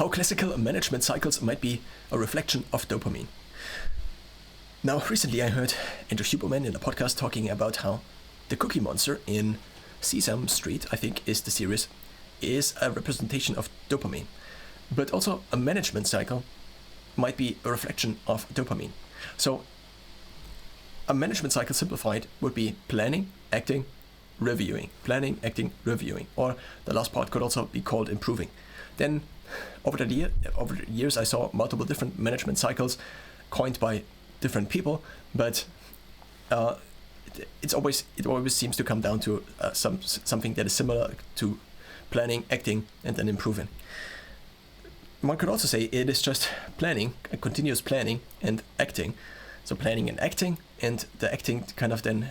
how classical management cycles might be a reflection of dopamine. Now, recently I heard Andrew Huberman in a podcast talking about how the Cookie Monster in Sesame Street, I think is the series, is a representation of dopamine. But also a management cycle might be a reflection of dopamine. So a management cycle simplified would be planning, acting, reviewing. Planning, acting, reviewing. Or the last part could also be called improving. Then over the years I saw multiple different management cycles coined by different people, but it always seems to come down to something that is similar to planning, acting, and then improving. One could also say it is just planning, a continuous planning and acting. So planning and acting, and the acting kind of then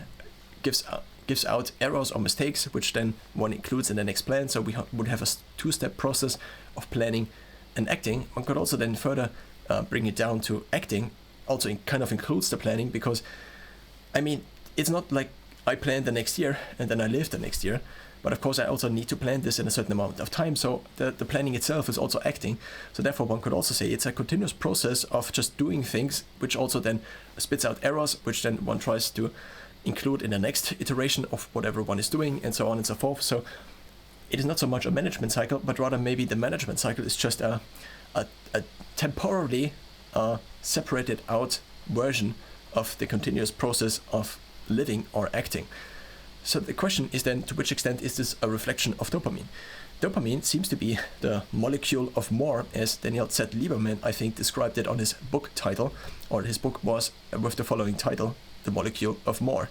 gives out errors or mistakes, which then one includes in the next plan. So we would have a two-step process of planning and acting. One could also then further bring it down to acting, also kind of includes the planning, because I mean, it's not like I plan the next year and then I live the next year. But of course, I also need to plan this in a certain amount of time. So the planning itself is also acting. So therefore, one could also say it's a continuous process of just doing things, which also then spits out errors, which then one tries to include in the next iteration of whatever one is doing, and so on and so forth. So it is not so much a management cycle, but rather maybe the management cycle is just a temporarily separated out version of the continuous process of living or acting. So the question is then, to which extent is this a reflection of dopamine? Dopamine seems to be the molecule of more, as Daniel Z. Lieberman, I think, described it on his book title, or his book was with the following title, The Molecule of More.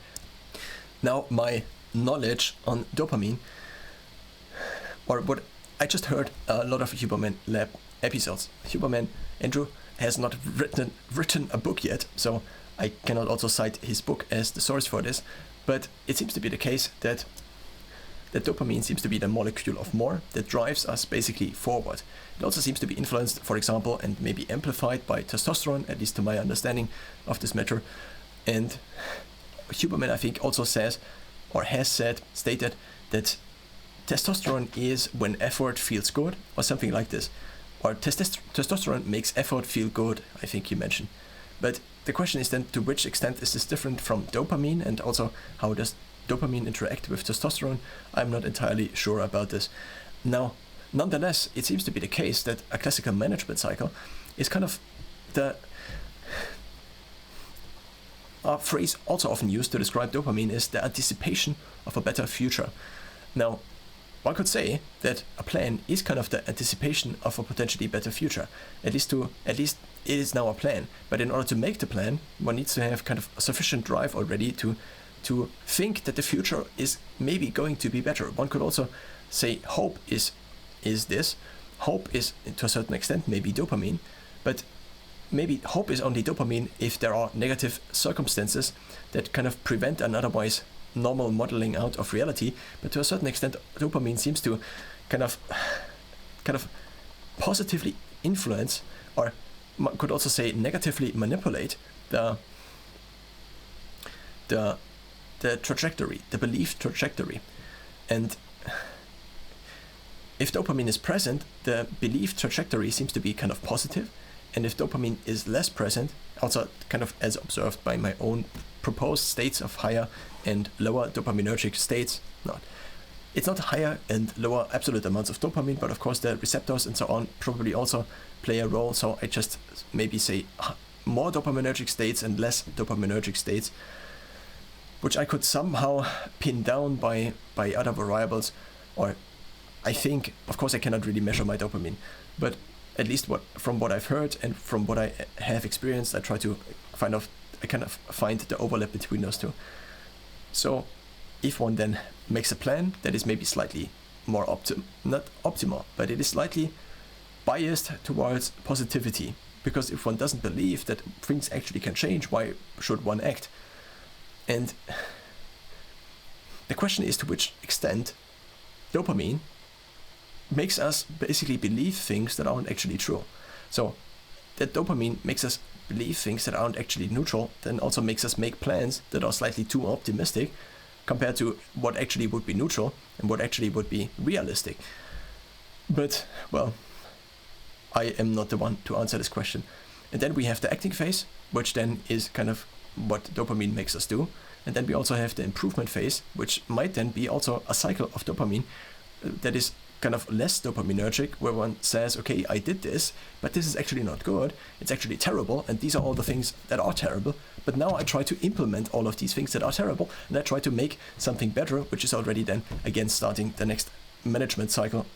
Now, my knowledge on dopamine, or what I just heard a lot of Huberman Lab episodes. Huberman, Andrew, has not written a book yet, so I cannot also cite his book as the source for this. But it seems to be the case that dopamine seems to be the molecule of more that drives us basically forward. It also seems to be influenced, for example, and maybe amplified by testosterone, at least to my understanding of this matter. And Huberman, I think, also says, or has stated that testosterone is when effort feels good, or something like this. Or testosterone makes effort feel good, I think he mentioned. But the question is then, to which extent is this different from dopamine, and also how does dopamine interact with testosterone? I'm not entirely sure about this. Now, nonetheless, it seems to be the case that a classical management cycle is kind of the phrase also often used to describe dopamine is the anticipation of a better future. Now, one could say that a plan is kind of the anticipation of a potentially better future. At least it is now a plan. But in order to make the plan, one needs to have kind of a sufficient drive already to think that the future is maybe going to be better. One could also say hope is this. Hope is, to a certain extent, maybe dopamine. But maybe hope is only dopamine if there are negative circumstances that kind of prevent an otherwise normal modeling out of reality. But to a certain extent, dopamine seems to kind of positively influence, or could also say negatively manipulate the trajectory, the belief trajectory. And if dopamine is present, the belief trajectory seems to be kind of positive. And if dopamine is less present, also kind of as observed by my own proposed states of higher and lower dopaminergic states, it's not higher and lower absolute amounts of dopamine, but of course the receptors and so on probably also play a role. So I just maybe say more dopaminergic states and less dopaminergic states, which I could somehow pin down by other variables. Or I think, of course I cannot really measure my dopamine, but at least from what I've heard and from what I have experienced, I try to find the overlap between those two. So if one then makes a plan that is maybe slightly more not optimal, but it is slightly biased towards positivity, because if one doesn't believe that things actually can change, why should one act? And the question is to which extent dopamine makes us basically believe things that aren't actually true. So that dopamine makes us believe things that aren't actually neutral, then also makes us make plans that are slightly too optimistic compared to what actually would be neutral and what actually would be realistic. But, well, I am not the one to answer this question. And then we have the acting phase, which then is kind of what dopamine makes us do. And then we also have the improvement phase, which might then be also a cycle of dopamine that is kind of less dopaminergic, where one says, okay, I did this, but this is actually not good. It's actually terrible. And these are all the things that are terrible. But now I try to implement all of these things that are terrible, and I try to make something better, which is already then, again, starting the next management cycle